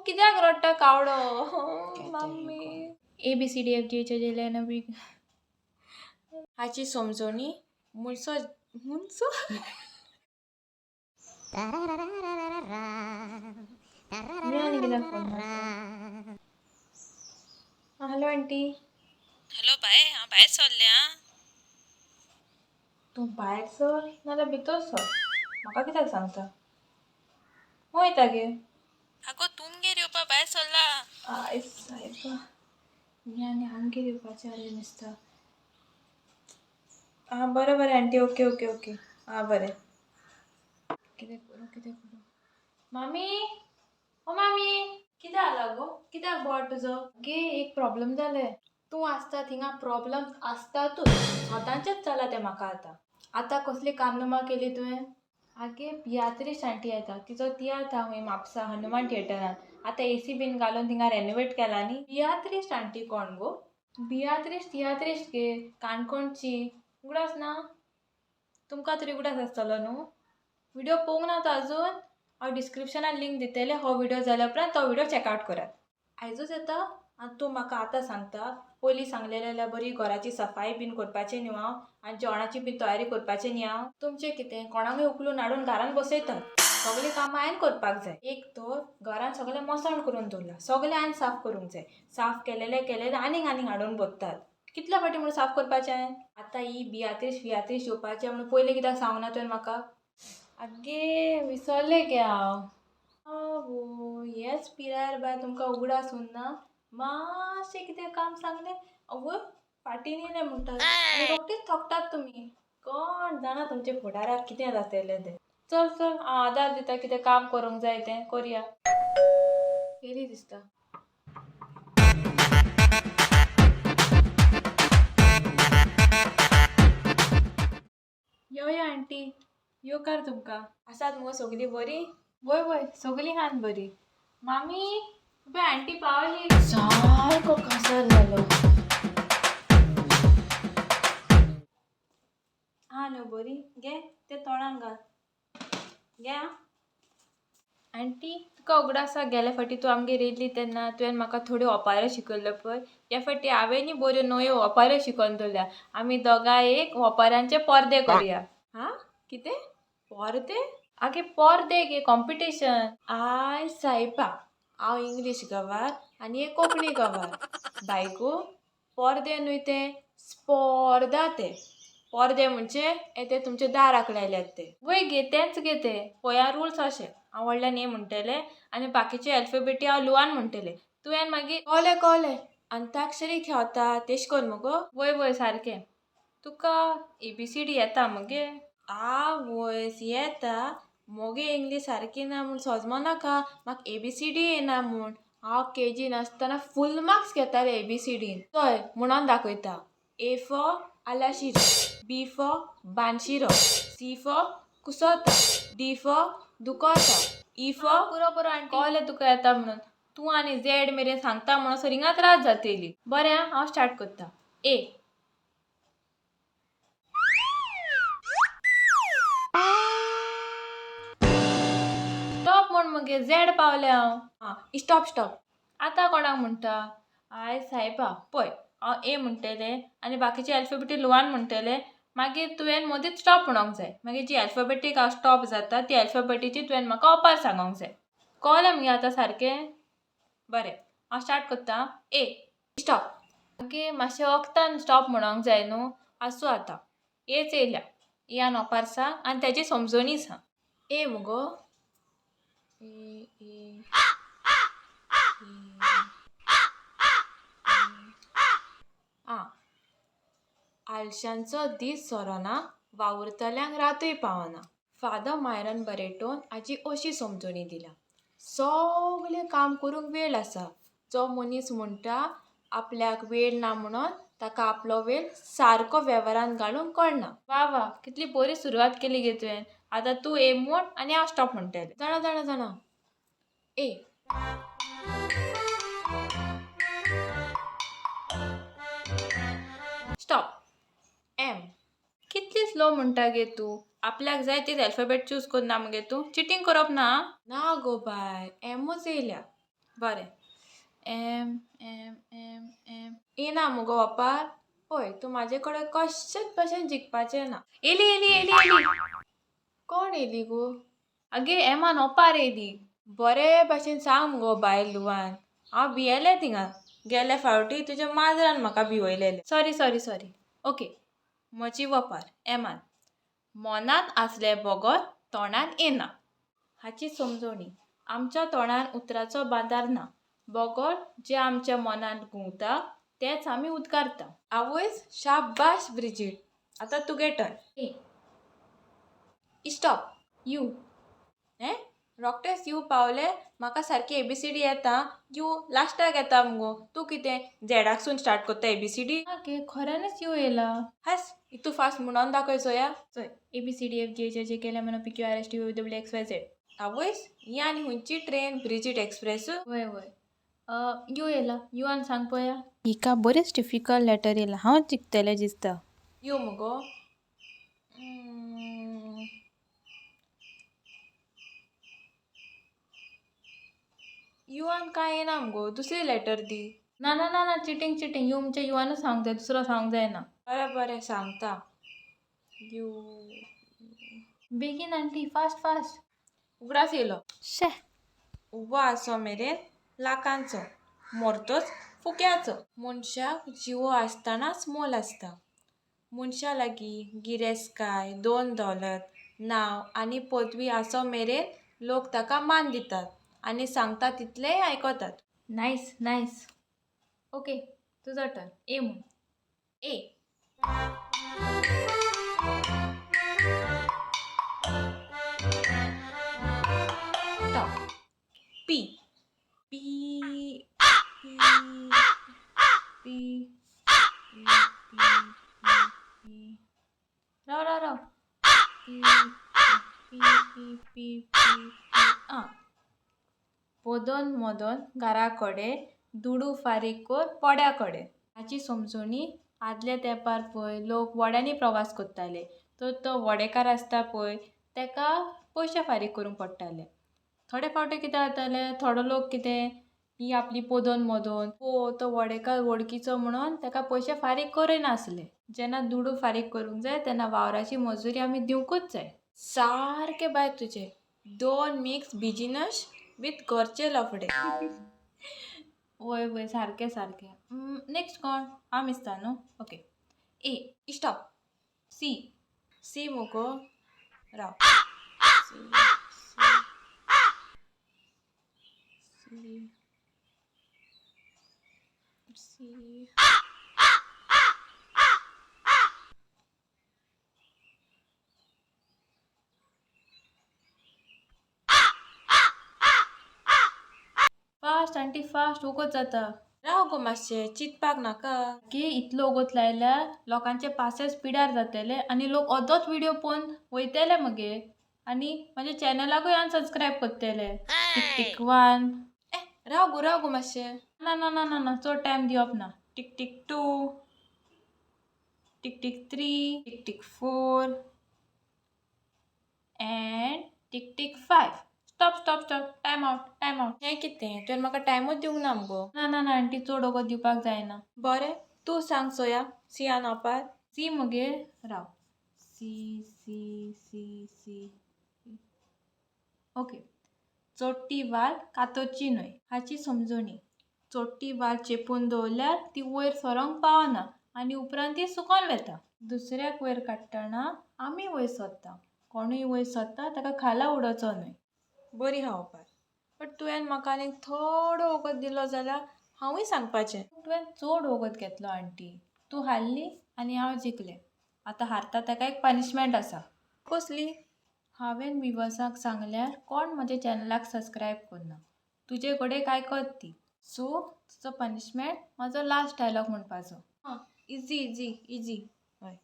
कित्याक रडटा कावडो मम्मी ABCDFGHच्या जेल्यान बी हाची समजोनी मुनसो मुनसो मी आनी कित्याक फोन मारता. Hello aunty. हॅलो बाय, हांव भायर सरलें आं. तूं भायर सर नाल्यार भितर सर, म्हाका कित्याक सांगता. वयता गे. आगो तुमगेर येवपा भायर सरला. आयज सायबा मी आनी आमगेर येवपाचें आसलें दिसता. आं बरें बरें आंटी, ओके ओके ओके. आं बरें. कितें करूं मामी. ओ मामी कितें जाला गो, कित्याक बोवाळ तुजो. गे एक प्रॉब्लेम जालें. तूं आसता थिंगा प्रॉब्लेम आसतातूच, सदांचेच जाला तें म्हाका आतां कसली कान्नुमा केली तुवें. आगे बियात्रीश आंटी येता, तिचो तियात्र हांव म्हापसा हनुमान थिएटरान आतां AC बीन घालून थिंगा रेनोवेट केला न्ही. बियात्रीश आंटी कोण गो. बियात्रीश तियात्रीश गे, काणकोणची. उगडास ना तुमकां तरी उगडास आसतलो न्हू. व्हिडिओ पळोवंक ना तो आजून. हांव डिस्क्रिप्शनान लिंक दितलें, हो व्हिडिओ जाल्या उपरांत तो व्हिडिओ चॅकआउट करात. आयजूच येता आनी तूं म्हाका आतां सांगता. पयलीं सांगलेलें जाल्यार बरी घराची सफाई बीन करपाचें न्हू हांव, आनी जेवणाची बीन तयारी करपाचें न्ही हांव. तुमचें कितें कोणाकूय उखलून हाडून घरान बसयतात. सगळीं कामां हांवें करपाक जाय. एक तर घरान सगळें मसण करून दवरलां, सगळें हांवें साफ करूंक जाय. साफ केलेलें आनीक हाडून बसतात. कितल्या फावटी म्हूण साफ करपाचें हांवें. आतां ही बियात्रीश येवपाचें म्हणून पयलीं कित्याक सांगूंक ना तुवें म्हाका. आगे विसरलें गे हांव. आवो हेच पिरायर बाय तुमकां उगडास उरना. मातशें कितें काम सांगलें आवय फाटीन येयलें म्हणटात आनी रोखडीच थकतात तुमी. कोण जाणा तुमचे फुडाराक कितें जातलें तें. चल चल हांव आदार दिता, कितें काम करूंक जाय तें करया. येयली दिसता. यो आंटी, येवकार तुमकां. आसात मुगो सगळीं बरीं. वय वय सगळीं हात बरीं. मामी पळय आंटी पावली. सारको कासार जालो. हा न्हू बरी घे तें तोंडान घाल. घे आं. आंटी तुका उगडास आसा. गेल्या फावटी तूं आमगेर येयल्ली तेन्ना तुवें म्हाका थोड्यो ओंपाऱ्यो शिकयल्ल्यो पळय. ह्या फावटी हांवें न्ही बऱ्यो नव्यो ओंपाऱ्यो शिकोवन दवरल्या. आमी दोगांय एक ओंपाऱ्यांचे पर्दे करुया. हां कितें पर्दे. आगे पर्दे गे कॉम्पिटिशन. आयज सायबा हांव इंग्लीश गवार आनी एक कोंकणी गवार. बायको पर्दे न्हय ते स्पर्धा ते. पर्दे म्हणजे ते तुमचे दाराक लायल्यात ते. वय गे तेंच गे ते. पळया रुल्स अशे. हांव व्हडल्यान ए म्हणटलें आनी बाकीचे अल्फाबेटी हांव ल्हान म्हणटलें. तुवें मागीर कळ्ळें अंताक्षरी खेळता तेश कोन मुगो. वय वय सारकें. तुका ABCD येता मगे. आवय येता. मोगे इंग्लीश सारकी ना म्हूण सोजमो नाका. म्हाका ABCD येना म्हूण. हांव KG आसतना फूल मार्क्स घेतालें ABCDन. चोय म्हणोन दाखयता. A for आलाशिरो, B for बानशिरो, C for कुसोता, D for दुकोता, E for पुरो पुरो आंटी. कळ्ळें तुका येता म्हणून. तूं आनी Z मेरेन सांगता म्हणसर हिंगा त्रास जातली. बरें आं हांव स्टार्ट करता. A स्टॉप म्हण मगे Z पावलें हांव. हां स्टॉप. आतां कोणाक म्हणटा. आयज सायबा पळय हांव A म्हणटलें आनी बाकीचे अल्फाबेटी ल्हान म्हणटलें. मागीर तुवें मदींच स्टॉप म्हणूंक जाय. मागीर जी अल्फाबेटीक हांव स्टॉप जाता ती अल्फाबेटीची तुवें म्हाका ओपार सांगूंक जाय. कळ्ळें मगे आतां सारकें. बरें हांव स्टार्ट करता. A stop. मागीर मातशें वखदान स्टॉप म्हणूंक जाय न्हू. आसूं आतां Aच येयल्या. यान ओपार सांग आनी तेजी समजोनी सांग. A मुगो. आलशांचो दीस सरोना वावुरतल्यांक रातूय पावना. फादर मायरन बरेटोन हाजी अशी समजोणी दिल्या. सगळें काम करूंक वेळ आसा. जो मनीस म्हणटा आपल्याक वेळ ना म्हणून ताका आपलो वेळ सारको वेव्हारान घालूंक कळना. वा वा कितली बरी सुरवात केली गे तुवें. आतां तूं A म्हण आनी हांव स्टॉप म्हणटलें. जाणा A स्टॉप. M कितली स्लो म्हणटा गे तूं. आपल्याक जाय तीच अल्फाबेट चूज करना मगे तूं. चिटींग करप ना. ना गो बाय Mच येयल्या. बरें. एम एम एम एम येना मुगो वापार. पळय तूं म्हाजे कडेन कशेच भशेन जिखपाचें ना. येली येली येली येली. कोण येली गो? आगे एमान ओपार येली. बरे भशेन सांग मुगो बायल लुवान. हांव भियेलें थिंगां. गेल्या फावटी तुज्या माजरान म्हाका भिवयलेलें. सॉरी. ओके. म्हजी वपार एमान. मनांत आसलें बोगोत तोंडान येना. हाची समजोणी. आमच्या तोंडान उतराचो बांदार ना. बोगोट जें आमच्या मनांत घुंवता तेंच आमी उद्गारता. आवयस शाबाश ब्रिजीट. आतां तुगे टर्न. A stop. यू. रोखडेंच यू पावलें. म्हाका सारकी एबीसीडी येता. यू लास्टाक येता मुगो. तूं कितें झेडाकसून स्टार्ट कोत्ता एबीसीडी? आगे खऱ्यानच यू येला. हास इतू फास्ट म्हणून दाखय चोया. चोय A B C D F G H I J K L M N O P Q R S T U W X Y Z. आवयस ही आनी हुंयची ट्रेन ब्रिजीट एक्सप्रेस. वय यू येला. यू आनी सांग पळया. हिका बरेच डिफिकल्ट लेटर येला. हांव जिखतलें दिसता. यू मुगो. युआन कांय येना मुगो. दुसरी लेटर दी. ना चिटींग यू म्हणजे युआनच सांगूंक जाय. दुसरो सांगूंक जायना. बरें सांगता. यू बेगीन आंटी फास्ट. उगडास येयलो. शे उबो आसो मेरेन लाखांचो. मोरतोच फुक्याचो. मनशाक जिवो आसतनाच मोल आसता. मनशा लागीं गिरेस्तकाय, दोन दौलत, नांव आनी पदवी आसो मेरेन लोक ताका मान दितात आनी सांगता तितलेंय आयकतात. नायस. ओके तुजो टर्न. ए म्हूण. A stop. P P P P P राव. पी पोदोन मोदोन घरा कडेन दुडू फारीक कोर पोड्या कडेन. हाची समजोणी. आदल्या तेंपार पळय लोक वड्यांनी प्रवास करताले. तर तो वडेकार आसता पळय तेका पयशे फारीक करूंक पडटाले. थोडे फावटी कितें जातालें थोडो लोक कितें ही आपली पोदोन मोदोन तो वडेकार वळखीचो म्हणून तेका पयशे फारीक करिनासले. जेन्ना दुडू फारीक करूंक जाय तेन्ना वावराची मजुरी आमी दिवंकूच जाय. सारकें बाय तुजें. दोन मिक्स बिजिनस विथ घरचे लफडे. वय सारकें. नेक्स्ट कोण? हांव मिसता न्हू. ओके. ए स्टॉप. सी मुगो. राव. C fast aunty fast. उगत जाता. राव गो मातशें चिंतपाक नाका. की इतलो उगत लायल्यार लोकांचे पासेस पिड्यार जातले आनी लोक अदोच व्हिडिओ पळोवन वयतले मगे आनी म्हाज्या चॅनलाकूय अनसबस्क्रायब करतले. टिक 1. राव गो मातशें. ना चड टायम दिवप ना. Tick 2. Tick 3. Tick 4 and tick 5. Stop. Time out. हें कितें? तुवें म्हाका टायमूच दिवंक ना मुगो. ना आंटी चड वगत दिवपाक जायना. बरें तूं सांग सोया. सी आन ओपार. सी मगे. राव. सी. ओके. चोडटी वाल कातोची न्हय. हाची समजोणी. चोडटी वाल चेपून दवरल्यार ती वयर सरोंक पावना आनी उपरांत ती सुकोन वेता. दुसऱ्याक वयर काडटना आमी वयर सरता. कोणूय वयर सरता ताका खाला उडोवचो न्हय. बरी हांव ओपार. बट तुवें म्हाका आनीक थोडो वगत दिलो जाल्यार हांवूय सांगपाचें. तुवें चड वगत घेतलो आंटी. तूं हारली आनी हांव जिखलें. आतां हारता ताका एक पनिशमेंट आसा. कसली? हांवें विवर्सांक सांगल्यार कोण म्हज्या चॅनलाक सबस्क्रायब करना. तुजे कडेन काय कर ती. सो तुजो पनिशमेंट म्हजो लास्ट डायलॉग म्हणपाचो. इजी. हय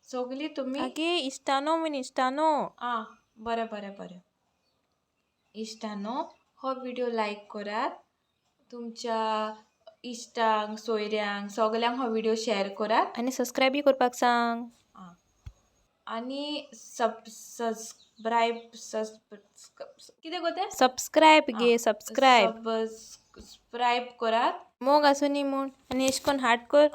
सगली तुमी आगे इश्टानो म्हूण इश्टानो. बरें. इश्टानो हो व्हिडिओ लायक करात. तुमच्या इश्टांक सोयऱ्यांक सगल्यांक हो व्हिडिओ शेअर करात आनी सबस्क्रायबी करपाक सांग. आनी सबस्क्रायब कितें गो तें सबस्क्रायब गे सबस्क्रायब करात मोग आसूं नी म्हूण आनी एश कोन्न हाट कर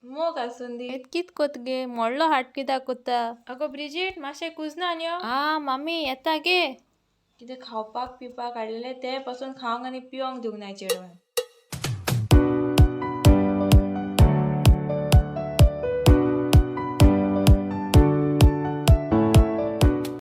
मोग आसूं दी कित कोत गे मोडलो हाट कित्याक कोत्ता आगो ब्रिजीट मातशें कुजना न्ही मम्मी येता गे कितें खावपाक पिवपाक हाडलेलें तें पासून खावंक आनी पिवंक दिवंक नाय चेडवान